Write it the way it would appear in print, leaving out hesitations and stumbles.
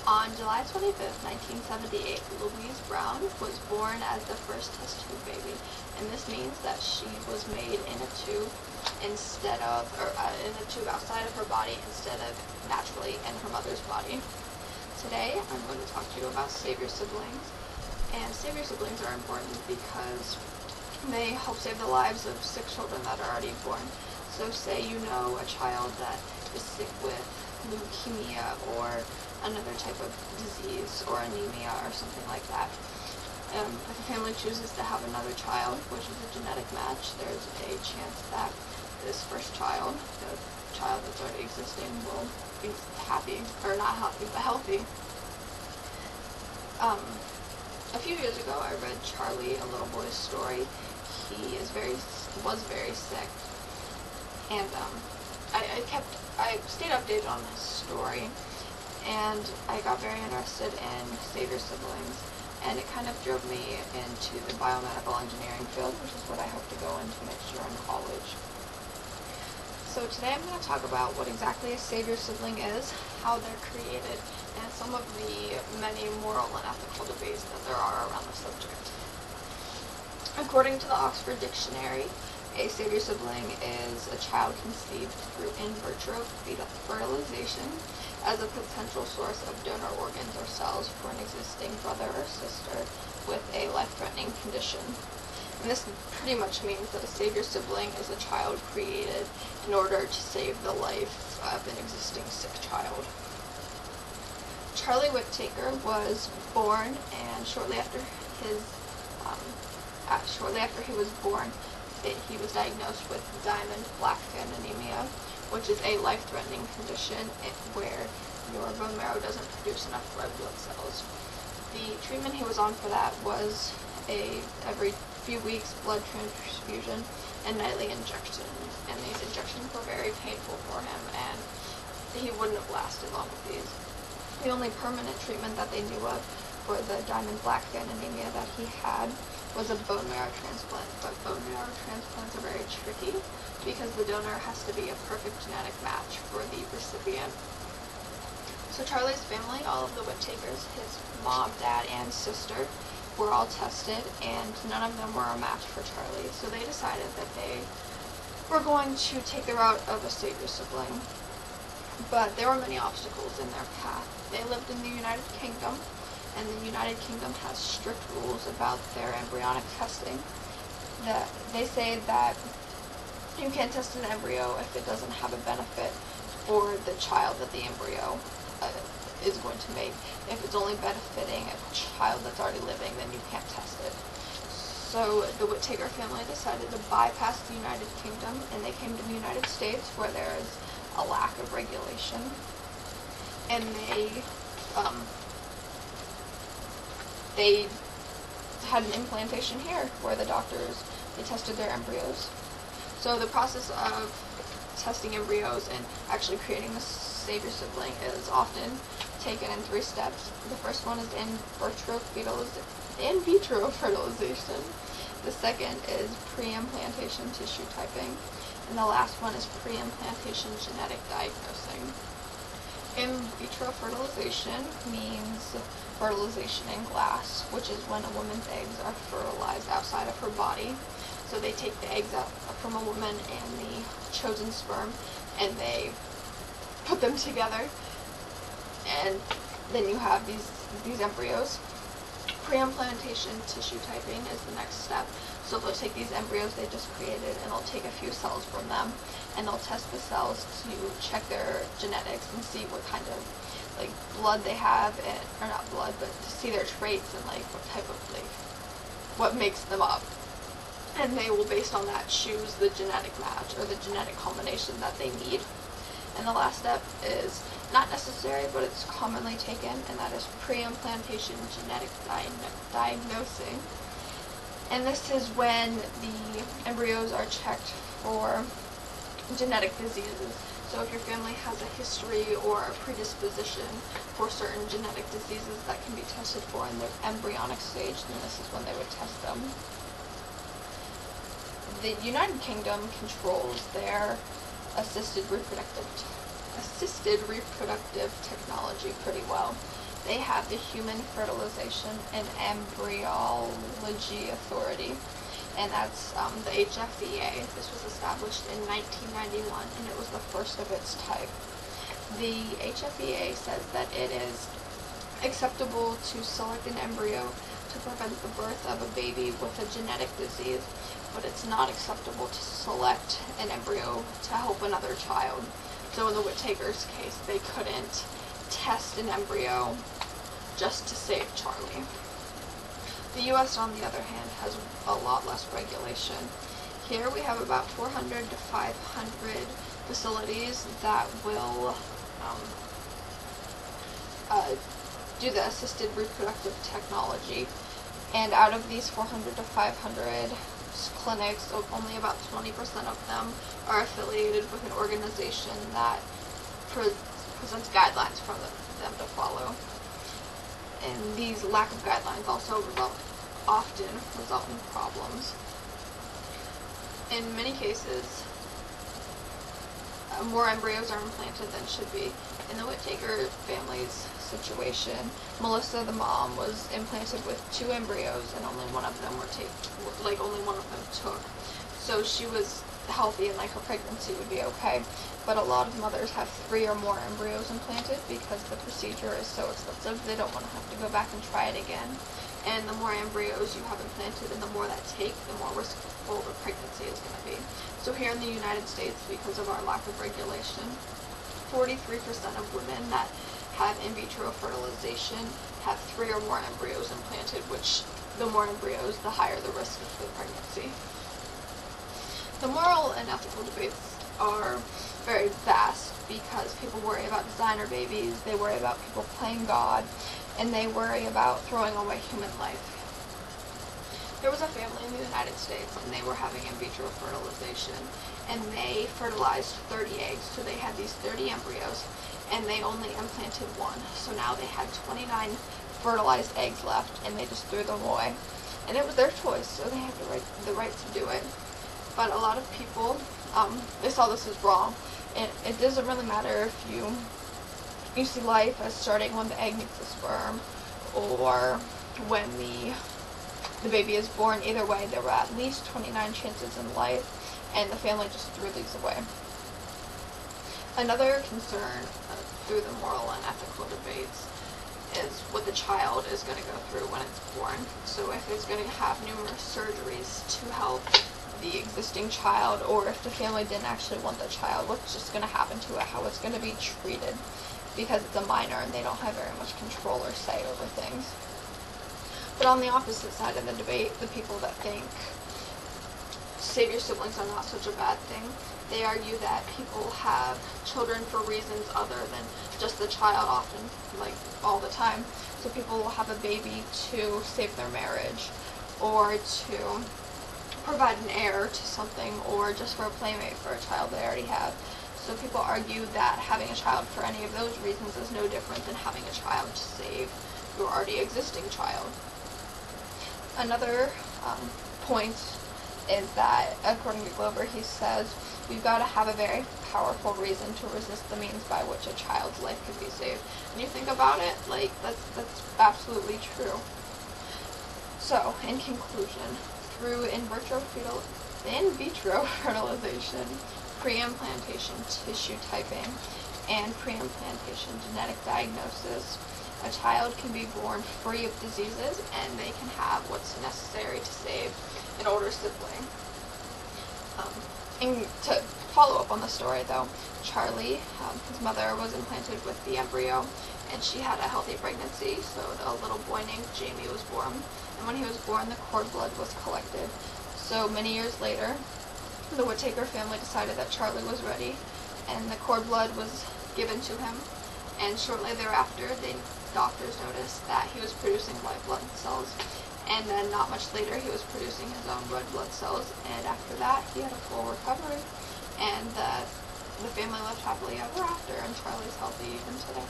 On July 25th, 1978, Louise Brown was born as the first test tube baby, and this means that she was made in a tube in a tube outside of her body instead of naturally in her mother's body. Today, I'm going to talk to you about savior siblings, and savior siblings are important because they help save the lives of sick children that are already born. So say you know a child that is sick with leukemia or another type of disease or anemia or something like that. If a family chooses to have another child, which is a genetic match, there's a chance that this first child, the child that's already existing, will be happy, or not happy, but healthy. A few years ago, I read Charlie, a little boy's story. He was very sick, and I stayed updated on his story, and I got very interested in savior siblings, and it kind of drove me into the biomedical engineering field, which is what I hope to go into next year in college. So today I'm going to talk about what exactly a savior sibling is, how they're created, and some of the many moral and ethical debates that there are around the subject. According to the Oxford Dictionary, a savior sibling is a child conceived through in vitro fertilization as a potential source of donor organs or cells for an existing brother or sister with a life-threatening condition. And this pretty much means that a savior sibling is a child created in order to save the life of an existing sick child. Charlie Whittaker was born, and shortly after he was born, he was diagnosed with Diamond-Blackfan anemia, which is a life-threatening condition where your bone marrow doesn't produce enough red blood cells. The treatment he was on for that was every few weeks blood transfusion and nightly injections, and these injections were very painful for him, and he wouldn't have lasted long with these. The only permanent treatment that they knew of for the Diamond-Blackfan anemia that he had was a bone marrow transplant, but bone marrow transplants are very tricky because the donor has to be a perfect genetic match for the recipient. So Charlie's family, all of the Whittakers, his mom, dad, and sister, were all tested, and none of them were a match for Charlie, so they decided that they were going to take the route of a savior sibling. But there were many obstacles in their path. They lived in the United Kingdom, and the United Kingdom has strict rules about their embryonic testing. They say that you can't test an embryo if it doesn't have a benefit for the child that the embryo is going to make. If it's only benefiting a child that's already living, then you can't test it. So the Whittaker family decided to bypass the United Kingdom, and they came to the United States, where there is a lack of regulation, and they had an implantation here where the doctors, they tested their embryos. So the process of testing embryos and actually creating the savior sibling is often taken in 3 steps. The first one is in vitro fertilization. The second is pre-implantation tissue typing. And the last one is pre-implantation genetic diagnosing. In vitro fertilization means fertilization in glass, which is when a woman's eggs are fertilized outside of her body. So they take the eggs out from a woman and the chosen sperm, and they put them together, and then you have these embryos. Pre-implantation tissue typing is the next step. So they'll take these embryos they just created, and they'll take a few cells from them, and they'll test the cells to check their genetics and see what kind of blood they have, or not blood, but to see their traits and what type of what makes them up. And they will, based on that, choose the genetic match or the genetic combination that they need. And the last step is not necessary, but it's commonly taken, and that is pre-implantation genetic diagnosing. And this is when the embryos are checked for genetic diseases. So if your family has a history or a predisposition for certain genetic diseases that can be tested for in the embryonic stage, then this is when they would test them. The United Kingdom controls their assisted reproductive technology pretty well. they have the Human Fertilization and Embryology Authority, and that's the HFEA. This was established in 1991, and it was the first of its type. The HFEA says that it is acceptable to select an embryo to prevent the birth of a baby with a genetic disease, but it's not acceptable to select an embryo to help another child. So in the Whittaker's case, they couldn't test an embryo just to save Charlie. The U.S., on the other hand, has a lot less regulation. Here we have about 400 to 500 facilities that will do the assisted reproductive technology, and out of these 400 to 500 clinics, only about 20% of them are affiliated with an organization that presents guidelines for them to follow. And these lack of guidelines also often result in problems. In many cases, more embryos are implanted than should be. In the Whittaker family's situation, Melissa, the mom, was implanted with 2 embryos, and only one of them took. So she was healthy, and her pregnancy would be okay. But a lot of mothers have 3 or more embryos implanted because the procedure is so expensive. They don't want to have to go back and try it again. And the more embryos you have implanted and the more that take, the more riskful the pregnancy is going to be. So here in the United States, because of our lack of regulation, 43% of women that have in vitro fertilization have 3 or more embryos implanted, which the more embryos, the higher the risk of the pregnancy. The moral and ethical debates are very vast because people worry about designer babies, they worry about people playing God, and they worry about throwing away human life. There was a family in the United States, and they were having in vitro fertilization, and they fertilized 30 eggs, so they had these 30 embryos, and they only implanted 1. So now they had 29 fertilized eggs left, and they just threw them away. And it was their choice, so they had the right to do it. But a lot of people, they saw this as wrong. And it doesn't really matter if you see life as starting when the egg meets the sperm, or when the baby is born. Either way, there were at least 29 chances in life, and the family just threw these away. Another concern through the moral and ethical debates is what the child is going to go through when it's born. So if it's going to have numerous surgeries to help the existing child, or if the family didn't actually want the child, what's just going to happen to it, how it's going to be treated, because it's a minor and they don't have very much control or say over things. But on the opposite side of the debate, the people that think save your siblings are not such a bad thing, they argue that people have children for reasons other than just the child, often, all the time. So people will have a baby to save their marriage, or to provide an heir to something, or just for a playmate for a child they already have. So people argue that having a child for any of those reasons is no different than having a child to save your already existing child. Another point is that, according to Glover, he says, we've got to have a very powerful reason to resist the means by which a child's life could be saved. And you think about it, that's absolutely true. So, in conclusion, through in vitro fertilization, pre-implantation tissue typing, and pre-implantation genetic diagnosis, a child can be born free of diseases, and they can have what's necessary to save an older sibling. And to follow up on the story, though, Charlie, his mother, was implanted with the embryo, and she had a healthy pregnancy, so a little boy named Jamie was born. And when he was born, the cord blood was collected. So many years later, the Whittaker family decided that Charlie was ready, and the cord blood was given to him. And shortly thereafter, the doctors noticed that he was producing white blood cells. And then not much later, he was producing his own red blood cells. And after that, he had a full recovery. And the family lived happily ever after, and Charlie's healthy even today.